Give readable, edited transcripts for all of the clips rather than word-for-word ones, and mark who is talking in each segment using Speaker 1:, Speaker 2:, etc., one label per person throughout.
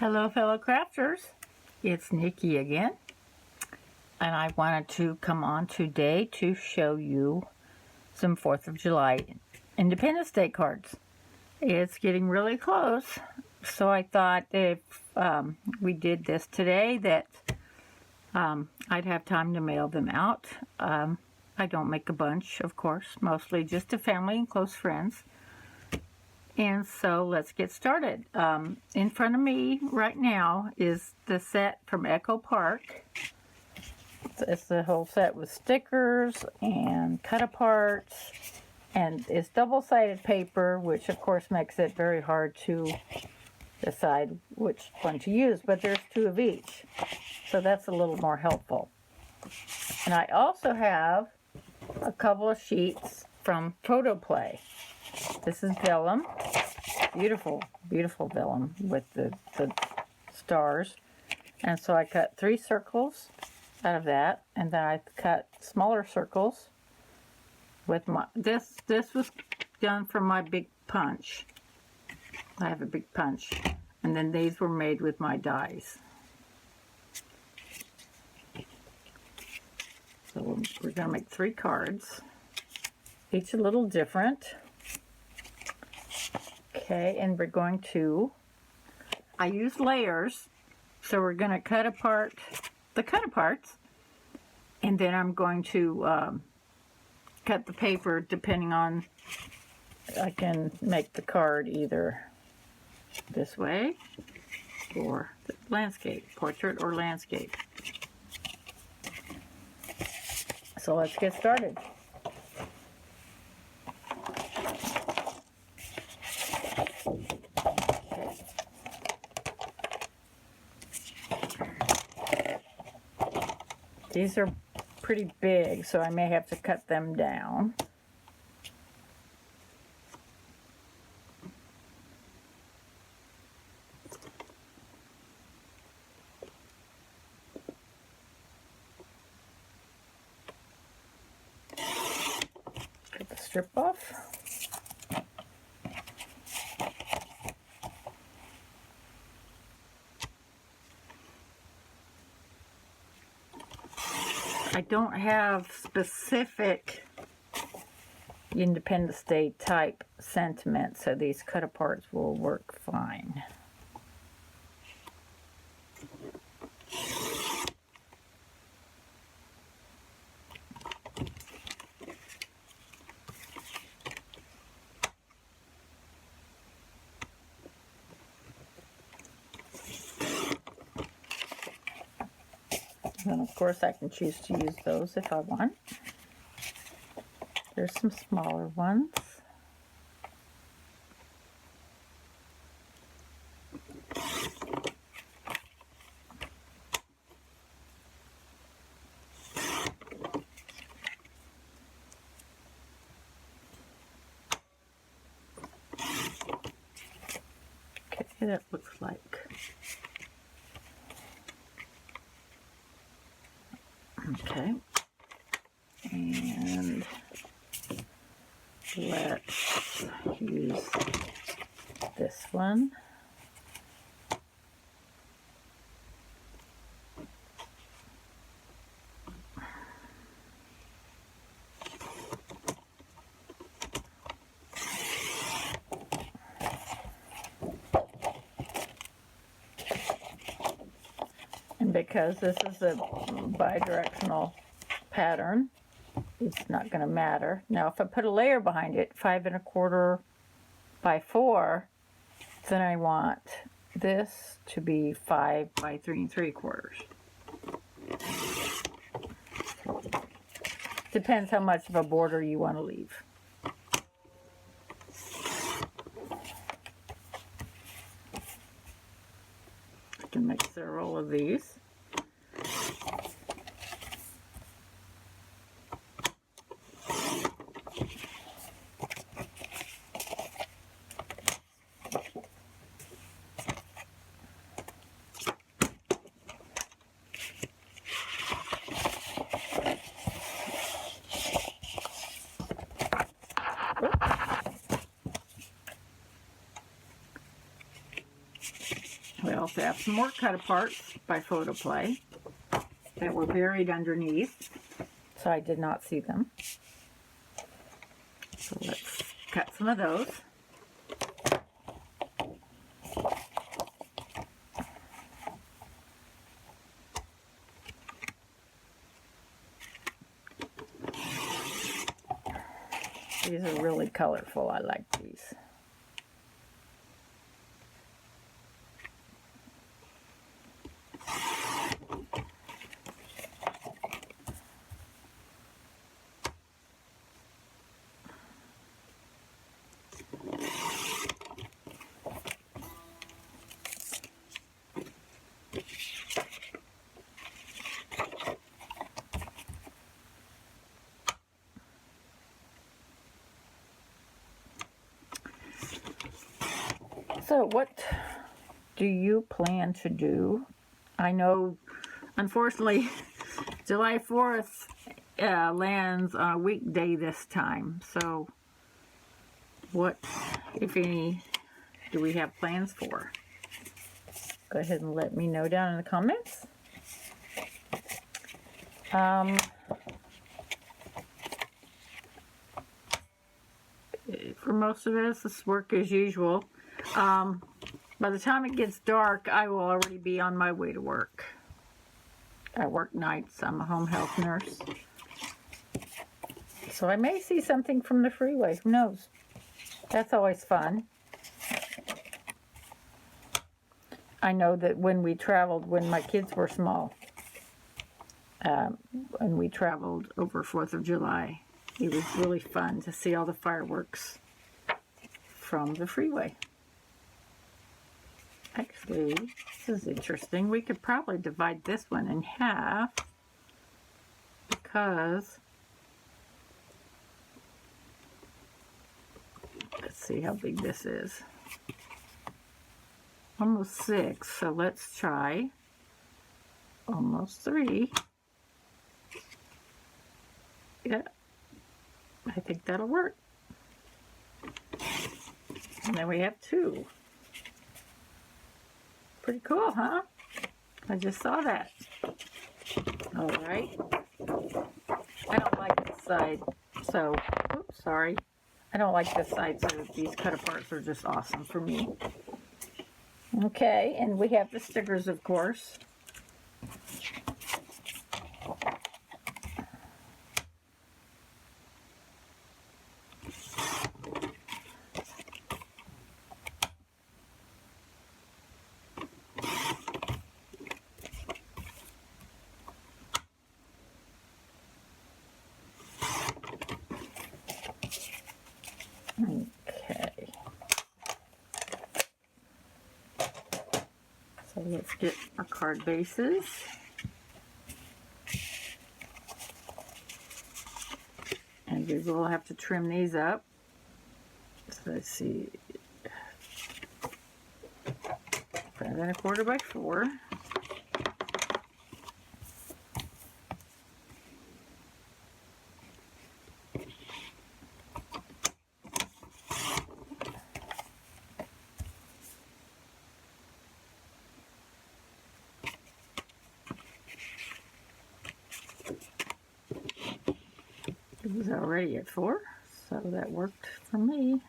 Speaker 1: Hello fellow crafters, it's Nikki again, and I wanted to come on today to show you some 4th of July Independence Day cards. It's getting really close, so I thought if we did this today that I'd have time to mail them out. I don't make a bunch, of course, mostly just to family and close friends. And so let's get started. In front of me right now is the set from Echo Park. It's the whole set with stickers and cut aparts, and it's double-sided paper, which of course makes it very hard to decide which one to use, but there's 2 of each, so that's a little more helpful. And I also have a couple of sheets from Photoplay. This is vellum, beautiful, beautiful vellum with the stars. And so I cut 3 circles out of that, and then I cut smaller circles with my, this was done from my big punch. I have a big punch, and then these were made with my dies. So we're going to make 3 cards, each a little different. Okay, and we're going to, I use layers, so we're going to cut apart the cut aparts, and then I'm going to cut the paper depending on, I can make the card either this way or the landscape, portrait or landscape. So let's get started. These are pretty big, so I may have to cut them down. Get the strip off. I don't have specific Independence Day type sentiment, so these cut aparts will work fine. And of course I can choose to use those if I want. There's some smaller ones. Okay, that looks like. Okay, and let's use this one. And because this is a bi-directional pattern, it's not going to matter. Now if I put a layer behind it, 5 1/4 by 4, then I want this to be 5 by 3 3/4. Depends how much of a border you want to leave. I can make several of these. also have some more cut aparts by Photoplay that were buried underneath, so I did not see them. So let's cut some of those. These are really colorful. I like these. So what do you plan to do? I know, unfortunately, July 4th lands on a weekday this time. So what, if any, do we have plans for? Go ahead and let me know down in the comments. For most of us, it's work as usual. By the time it gets dark, I will already be on my way to work. I work nights. I'm a home health nurse. So I may see something from the freeway. Who knows? That's always fun. I know that when we traveled, when my kids were small, and we traveled over 4th of July, it was really fun to see all the fireworks from the freeway. Actually, this is interesting. We could probably divide this one in half because, let's see how big this is. Almost 6, so let's try almost 3. Yeah, I think that'll work. And then we have 2. Pretty cool, huh? I just saw that. All right. I don't like this side, so, oops, sorry. I don't like this side, so these cut aparts are just awesome for me. Okay, and we have the stickers, of course. Okay. So let's get our card bases. And we will have to trim these up. So let's see. 5 1/4 by 4. It was already at 4, so that worked for me.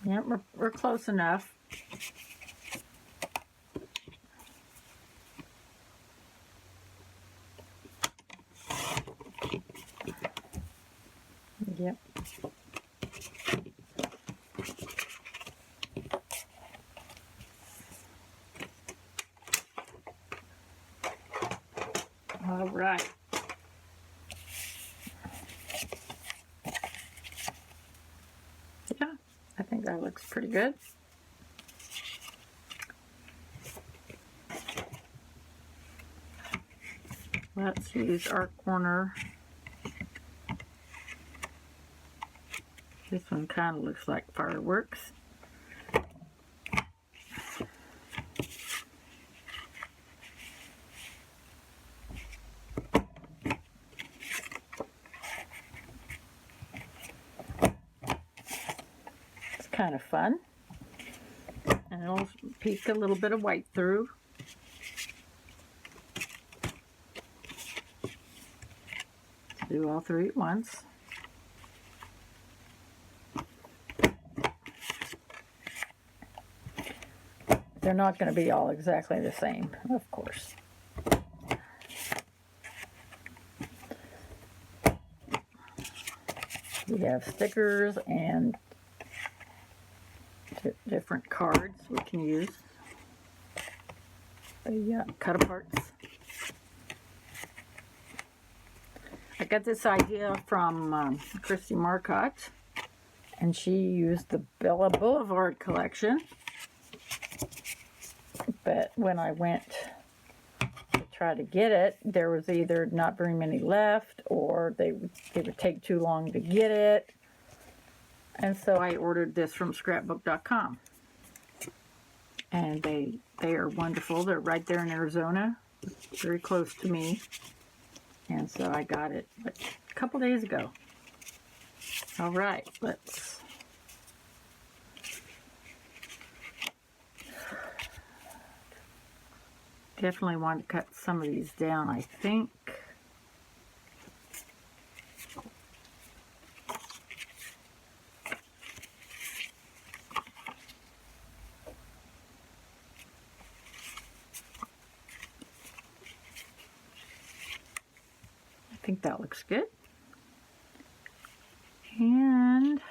Speaker 1: Yep, we're close enough. Yep. All right. Yeah, I think that looks pretty good. Let's use our corner. This one kind of looks like fireworks. kind of fun. And it'll peek a little bit of white through. Do all three at once. They're not going to be all exactly the same, of course. We have stickers and different cards we can use. The cut aparts. I got this idea from Christy Marcotte, and she used the Bella Boulevard collection. But when I went to try to get it, there was either not very many left, or they would take too long to get it. And so I ordered this from scrapbook.com. And they are wonderful. They're right there in Arizona, very close to me. And so I got it a couple days ago. All right, let's... Definitely want to cut some of these down, I think. I think that looks good. And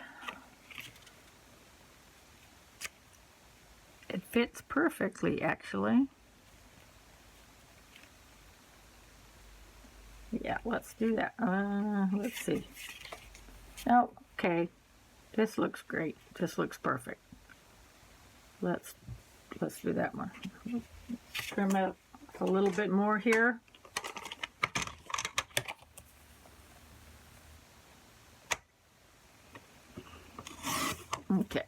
Speaker 1: it fits perfectly, actually. Yeah, let's do that. Let's see. Oh, okay. This looks great. This looks perfect. Let's do that one. Trim it a little bit more here. Okay.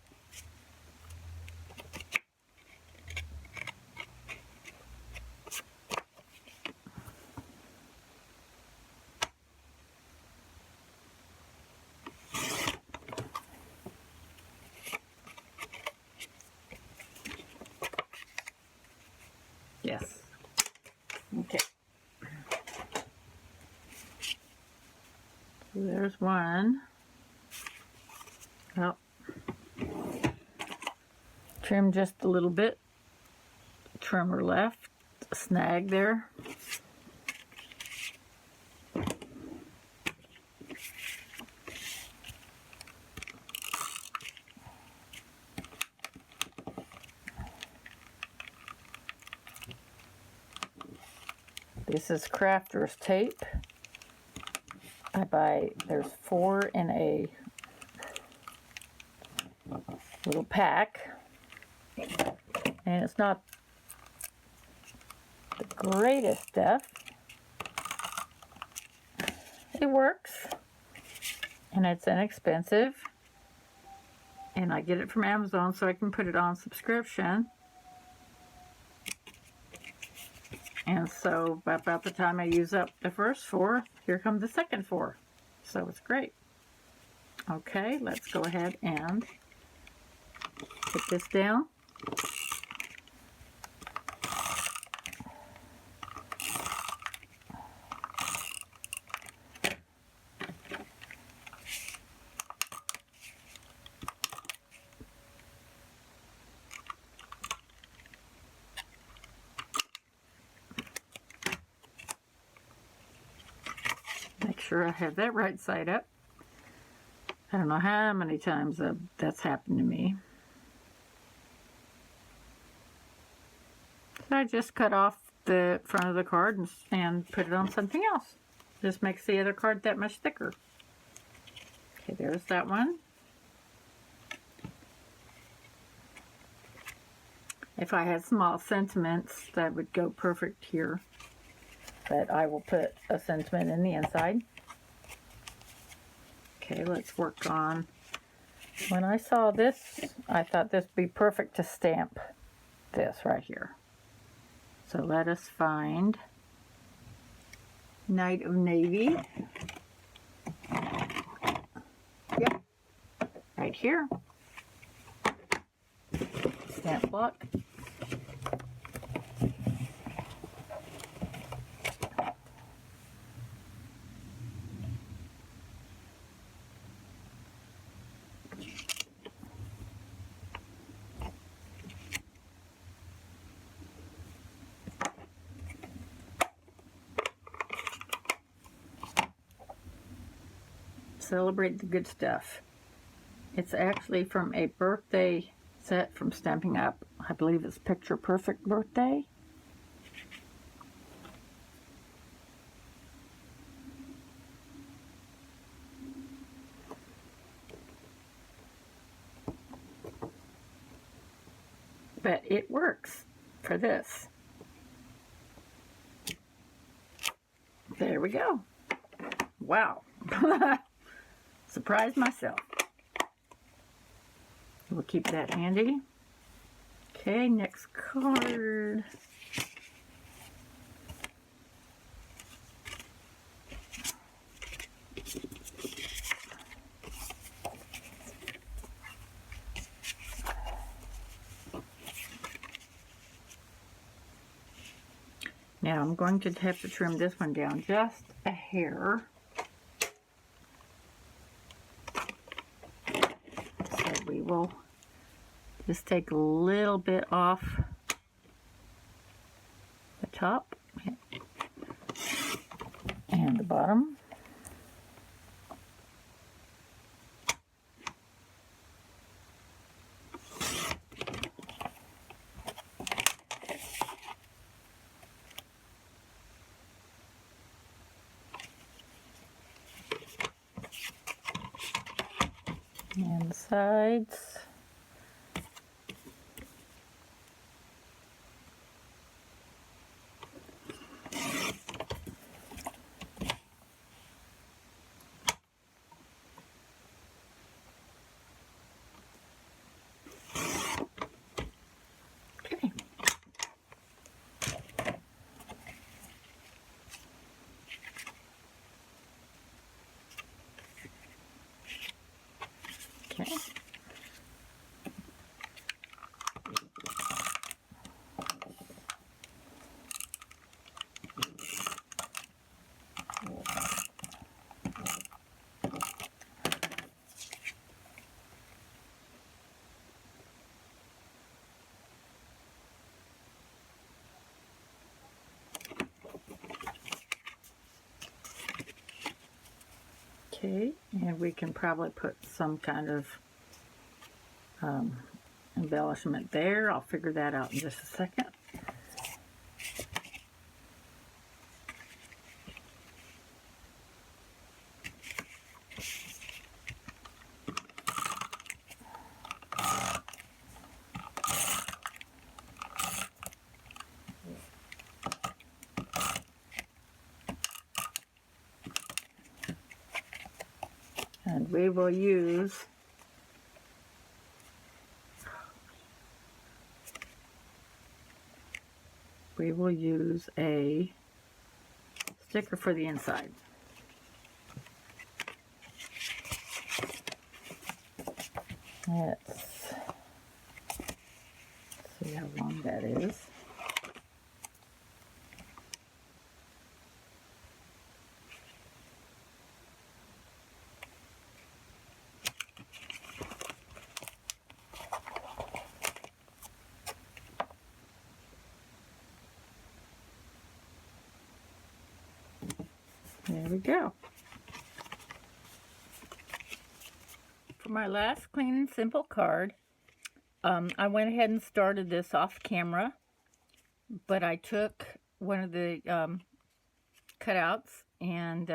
Speaker 1: Yes. Okay. So there's one. Oh. Trim just a little bit. Trimmer left. A snag there. This is crafter's tape. There's 4 in a little pack. And it's not the greatest stuff. It works. And it's inexpensive. And I get it from Amazon so I can put it on subscription. And so about the time I use up the first 4, here come the second 4. So it's great. Okay, let's go ahead and put this down. Make sure I have that right side up. I don't know how many times that's happened to me. So I just cut off the front of the card and put it on something else. Just makes the other card that much thicker. Okay, there's that one. If I had small sentiments, that would go perfect here. But I will put a sentiment in the inside. Okay, let's work on... When I saw this, I thought this would be perfect to stamp this right here. So let us find Night of Navy. Yep, right here. stamp block. Celebrate the good stuff. It's actually from a birthday set from Stampin' Up. I believe it's Picture Perfect Birthday. But it works for this. There we go. Wow. Surprised myself. We'll keep that handy. Okay, next card. Now I'm going to have to trim this one down just a hair. So we will just take a little bit off the top and the bottom. And the sides. Okay. Okay. Okay, and we can probably put some kind of embellishment there. I'll figure that out in just a second. And we will use a sticker for the inside. Let's see how long that is. There we go. For my last clean and simple card, I went ahead and started this off camera, but I took one of the cutouts and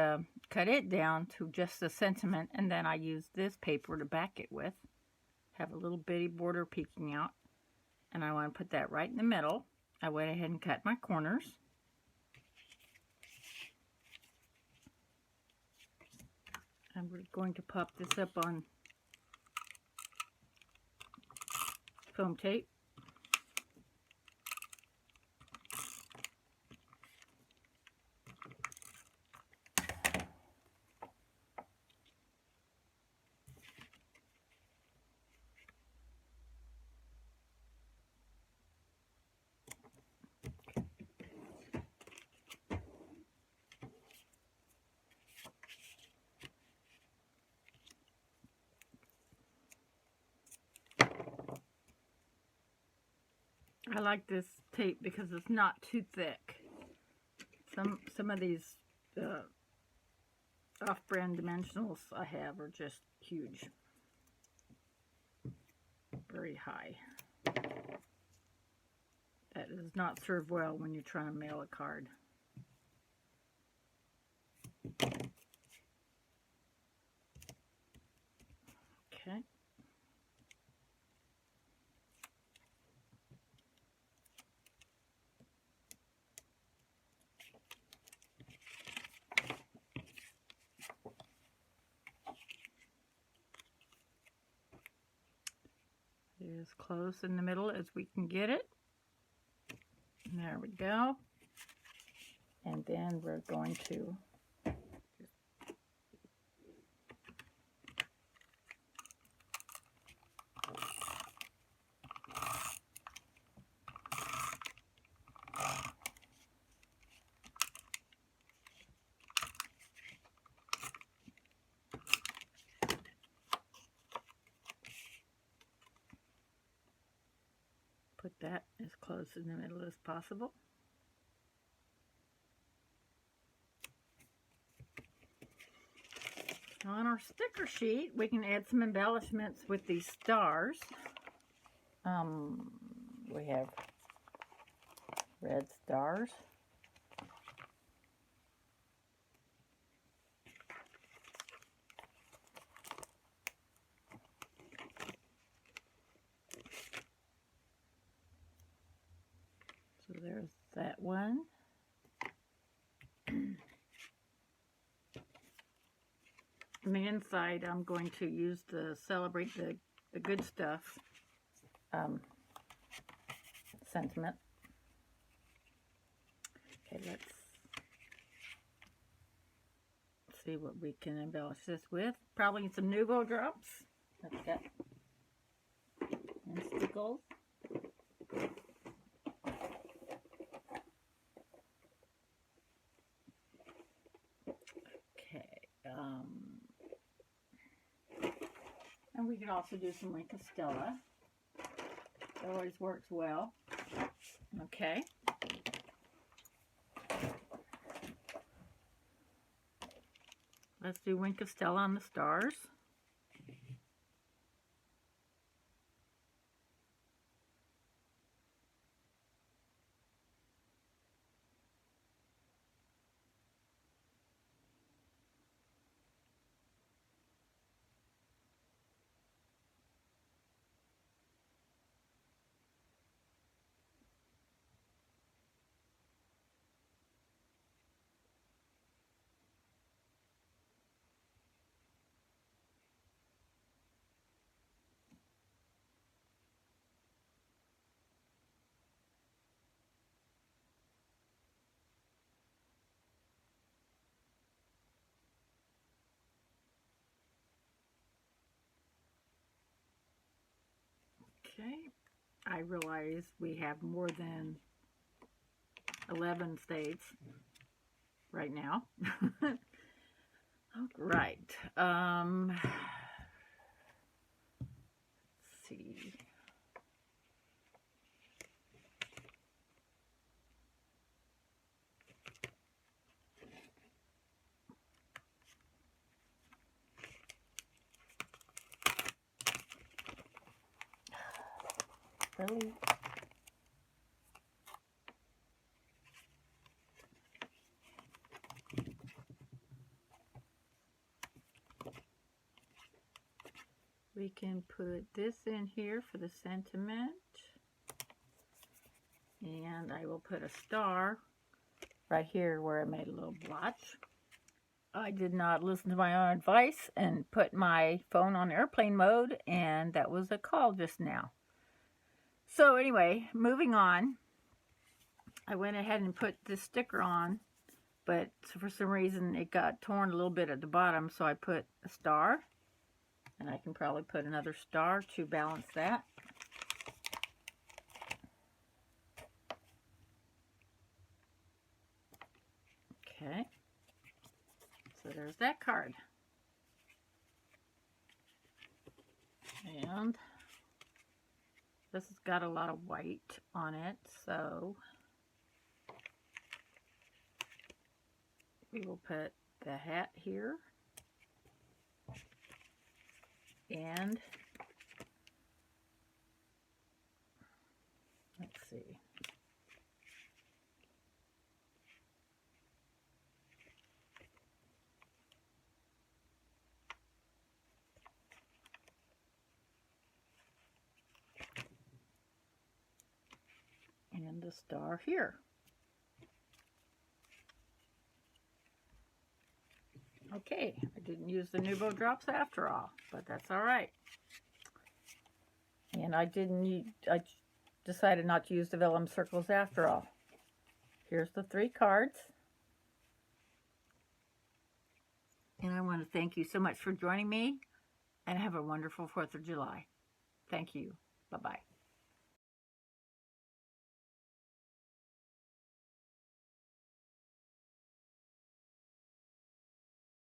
Speaker 1: cut it down to just a sentiment, and then I used this paper to back it with. Have a little bitty border peeking out, and I want to put that right in the middle. I went ahead and cut my corners. And we're going to pop this up on foam tape. I like this tape because it's not too thick. Some of these off-brand dimensionals I have are just huge. Very high. That does not serve well when you're trying to mail a card. Okay. As close in the middle as we can get it. And there we go. And then we're going to put that as close in the middle as possible. On our sticker sheet, we can add some embellishments with these stars. We have red stars. So there's that one. On the inside, I'm going to use the Celebrate the Good Stuff sentiment. Okay, let's see what we can embellish this with. Probably some Nuvo drops. Let's get and stickles. Okay. And we can also do some Stella. It always works well. Okay. Let's do Stella on the stars. Okay, I realize we have more than 11 states right now. Right. Let's see. Really? We can put this in here for the sentiment. And I will put a star right here where I made a little blotch. I did not listen to my own advice and put my phone on airplane mode, and that was a call just now. So anyway, moving on. I went ahead and put this sticker on, but for some reason it got torn a little bit at the bottom, so I put a star. And I can probably put another star to balance that. Okay. So there's that card. And This has got a lot of white on it, so we will put the hat here. And let's see. And the star here. Okay, I didn't use the Nuvo drops after all, but that's all right. And I decided not to use the vellum circles after all. Here's the 3 cards. And I want to thank you so much for joining me, and have a wonderful 4th of July. Thank you. Bye-bye.